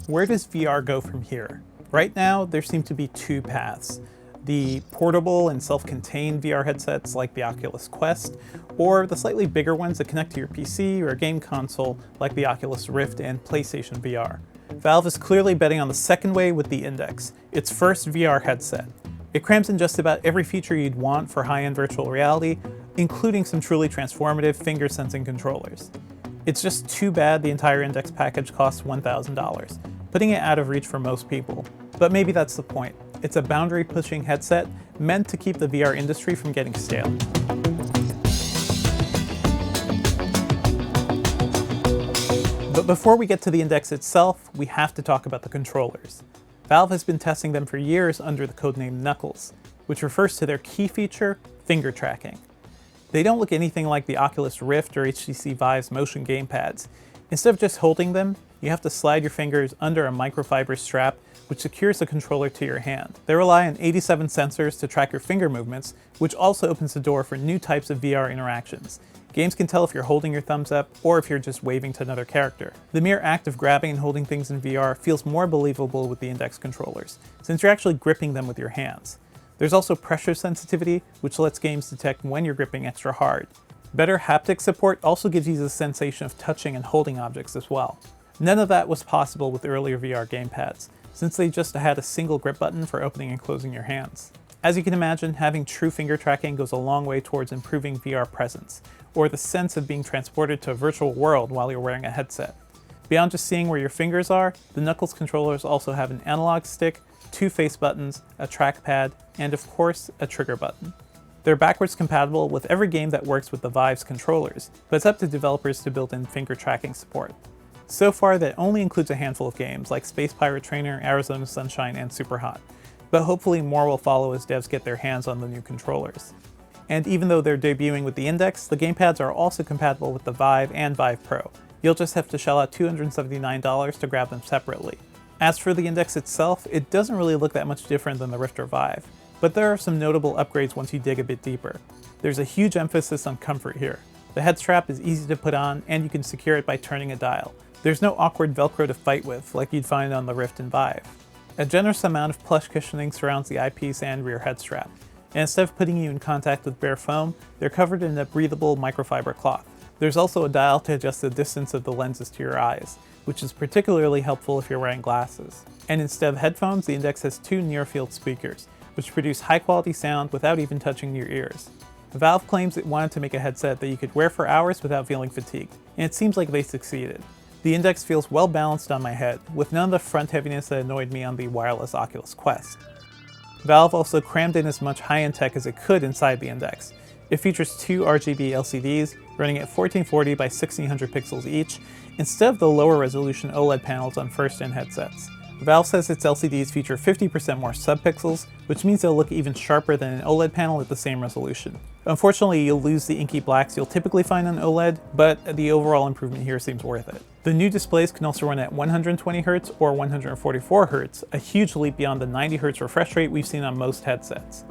Where does VR go from here? Right now, there seem to be two paths. The portable and self-contained VR headsets like the Oculus Quest, or the slightly bigger ones that connect to your PC or a game console like the Oculus Rift and PlayStation VR. Valve is clearly betting on the second way with the Index, its first VR headset. It crams in just about every feature you'd want for high-end virtual reality, including some truly transformative finger-sensing controllers. It's just too bad the entire Index package costs $1,000, putting it out of reach for most people. But maybe that's the point. It's a boundary-pushing headset meant to keep the VR industry from getting stale. But before we get to the Index itself, we have to talk about the controllers. Valve has been testing them for years under the codename Knuckles, which refers to their key feature, finger tracking. They don't look anything like the Oculus Rift or HTC Vive's motion gamepads. Instead of just holding them, you have to slide your fingers under a microfiber strap which secures the controller to your hand. They rely on 87 sensors to track your finger movements, which also opens the door for new types of VR interactions. Games can tell if you're holding your thumbs up or if you're just waving to another character. The mere act of grabbing and holding things in VR feels more believable with the Index controllers, since you're actually gripping them with your hands. There's also pressure sensitivity, which lets games detect when you're gripping extra hard. Better haptic support also gives you the sensation of touching and holding objects as well. None of that was possible with earlier VR gamepads, since they just had a single grip button for opening and closing your hands. As you can imagine, having true finger tracking goes a long way towards improving VR presence, or the sense of being transported to a virtual world while you're wearing a headset. Beyond just seeing where your fingers are, the Knuckles controllers also have an analog stick, two face buttons, a trackpad, and of course, a trigger button. They're backwards compatible with every game that works with the Vive's controllers, but it's up to developers to build in finger tracking support. So far, that only includes a handful of games like Space Pirate Trainer, Arizona Sunshine, and Superhot, but hopefully more will follow as devs get their hands on the new controllers. And even though they're debuting with the Index, the gamepads are also compatible with the Vive and Vive Pro. You'll just have to shell out $279 to grab them separately. As for the Index itself, it doesn't really look that much different than the Rift or Vive, but there are some notable upgrades once you dig a bit deeper. There's a huge emphasis on comfort here. The head strap is easy to put on, and you can secure it by turning a dial. There's no awkward Velcro to fight with, like you'd find on the Rift and Vive. A generous amount of plush cushioning surrounds the eyepiece and rear head strap, and instead of putting you in contact with bare foam, they're covered in a breathable microfiber cloth. There's also a dial to adjust the distance of the lenses to your eyes, which is particularly helpful if you're wearing glasses. And instead of headphones, the Index has two near-field speakers, which produce high-quality sound without even touching your ears. Valve claims it wanted to make a headset that you could wear for hours without feeling fatigued, and it seems like they succeeded. The Index feels well balanced on my head, with none of the front heaviness that annoyed me on the wireless Oculus Quest. Valve also crammed in as much high-end tech as it could inside the Index. It features two RGB LCDs running at 1440 by 1600 pixels each, instead of the lower resolution OLED panels on first-gen headsets. Valve says its LCDs feature 50% more subpixels, which means they'll look even sharper than an OLED panel at the same resolution. Unfortunately, you'll lose the inky blacks you'll typically find on OLED, but the overall improvement here seems worth it. The new displays can also run at 120Hz or 144Hz, a huge leap beyond the 90Hz refresh rate we've seen on most headsets.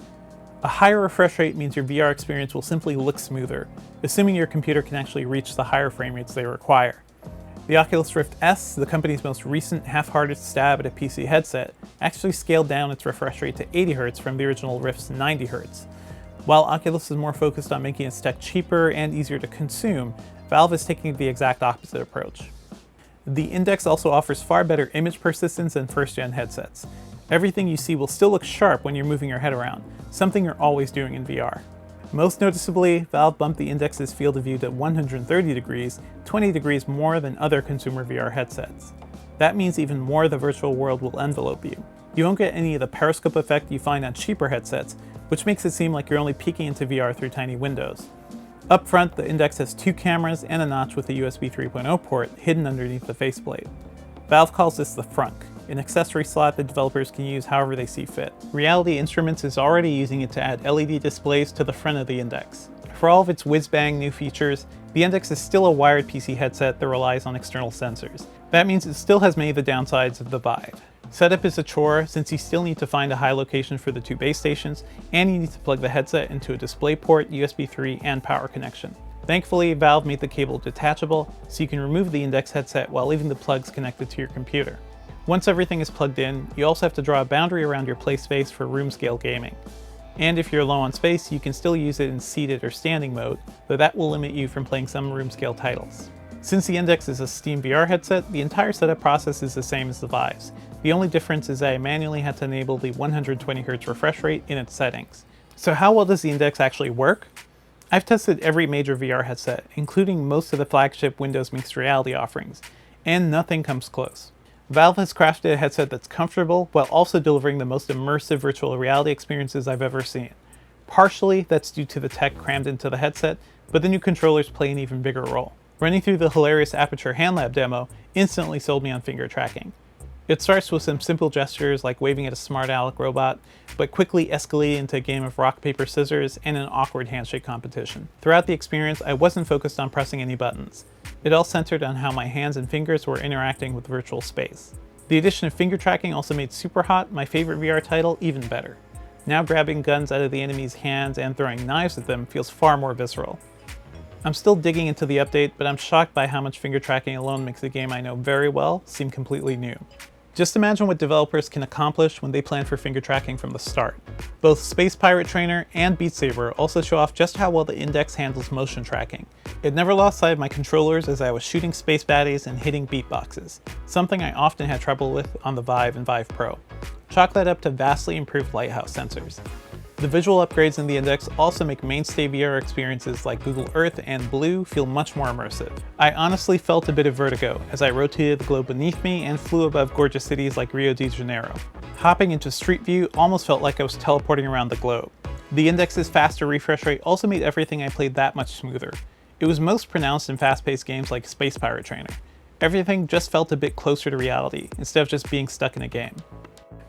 A higher refresh rate means your VR experience will simply look smoother, assuming your computer can actually reach the higher frame rates they require. The Oculus Rift S, the company's most recent half-hearted stab at a PC headset, actually scaled down its refresh rate to 80Hz from the original Rift's 90Hz. While Oculus is more focused on making its tech cheaper and easier to consume, Valve is taking the exact opposite approach. The Index also offers far better image persistence than first-gen headsets. Everything you see will still look sharp when you're moving your head around, something you're always doing in VR. Most noticeably, Valve bumped the Index's field of view to 130 degrees, 20 degrees more than other consumer VR headsets. That means even more of the virtual world will envelope you. You won't get any of the periscope effect you find on cheaper headsets, which makes it seem like you're only peeking into VR through tiny windows. Up front, the Index has two cameras and a notch with a USB 3.0 port hidden underneath the faceplate. Valve calls this the frunk, an accessory slot that developers can use however they see fit. Reality Instruments is already using it to add LED displays to the front of the Index. For all of its whiz-bang new features, the Index is still a wired PC headset that relies on external sensors. That means it still has many of the downsides of the Vive. Setup is a chore since you still need to find a high location for the two base stations, and you need to plug the headset into a DisplayPort, USB 3, and power connection. Thankfully, Valve made the cable detachable, so you can remove the Index headset while leaving the plugs connected to your computer. Once everything is plugged in, you also have to draw a boundary around your play space for room scale gaming. And if you're low on space, you can still use it in seated or standing mode, though that will limit you from playing some room scale titles. Since the Index is a Steam VR headset, the entire setup process is the same as the Vive's. The only difference is that I manually had to enable the 120Hz refresh rate in its settings. So how well does the Index actually work? I've tested every major VR headset, including most of the flagship Windows Mixed Reality offerings, and nothing comes close. Valve has crafted a headset that's comfortable while also delivering the most immersive virtual reality experiences I've ever seen. Partially, that's due to the tech crammed into the headset, but the new controllers play an even bigger role. Running through the hilarious Aperture HandLab demo instantly sold me on finger tracking. It starts with some simple gestures like waving at a smart aleck robot, but quickly escalated into a game of rock, paper, scissors and an awkward handshake competition. Throughout the experience, I wasn't focused on pressing any buttons. It all centered on how my hands and fingers were interacting with virtual space. The addition of finger tracking also made Superhot, my favorite VR title, even better. Now grabbing guns out of the enemy's hands and throwing knives at them feels far more visceral. I'm still digging into the update, but I'm shocked by how much finger tracking alone makes a game I know very well seem completely new. Just imagine what developers can accomplish when they plan for finger tracking from the start. Both Space Pirate Trainer and Beat Saber also show off just how well the Index handles motion tracking. It never lost sight of my controllers as I was shooting space baddies and hitting beatboxes, something I often had trouble with on the Vive and Vive Pro. Chalk that up to vastly improved lighthouse sensors. The visual upgrades in the Index also make mainstay VR experiences like Google Earth and Blue feel much more immersive. I honestly felt a bit of vertigo as I rotated the globe beneath me and flew above gorgeous cities like Rio de Janeiro. Hopping into Street View almost felt like I was teleporting around the globe. The Index's faster refresh rate also made everything I played that much smoother. It was most pronounced in fast-paced games like Space Pirate Trainer. Everything just felt a bit closer to reality, instead of just being stuck in a game.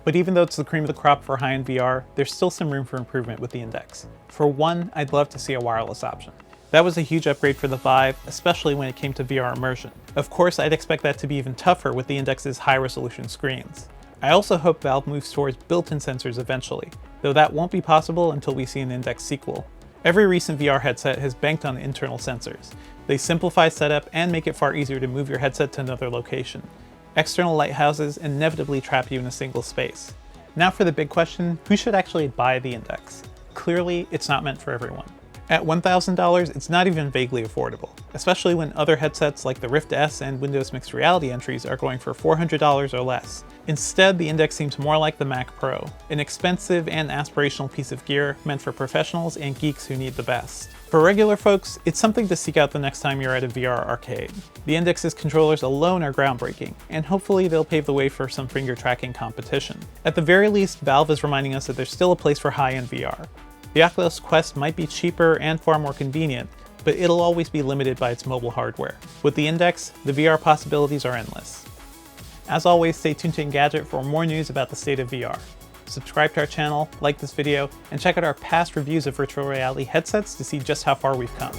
But even though it's the cream of the crop for high-end VR, there's still some room for improvement with the Index. For one, I'd love to see a wireless option. That was a huge upgrade for the Vive, especially when it came to VR immersion. Of course, I'd expect that to be even tougher with the Index's high-resolution screens. I also hope Valve moves towards built-in sensors eventually, though that won't be possible until we see an Index sequel. Every recent VR headset has banked on internal sensors. They simplify setup and make it far easier to move your headset to another location. External lighthouses inevitably trap you in a single space. Now for the big question, who should actually buy the Index? Clearly, it's not meant for everyone. At $1,000, it's not even vaguely affordable, especially when other headsets like the Rift S and Windows Mixed Reality entries are going for $400 or less. Instead, the Index seems more like the Mac Pro, an expensive and aspirational piece of gear meant for professionals and geeks who need the best. For regular folks, it's something to seek out the next time you're at a VR arcade. The Index's controllers alone are groundbreaking, and hopefully they'll pave the way for some finger tracking competition. At the very least, Valve is reminding us that there's still a place for high-end VR. The Oculus Quest might be cheaper and far more convenient, but it'll always be limited by its mobile hardware. With the Index, the VR possibilities are endless. As always, stay tuned to Engadget for more news about the state of VR. Subscribe to our channel, like this video, and check out our past reviews of virtual reality headsets to see just how far we've come.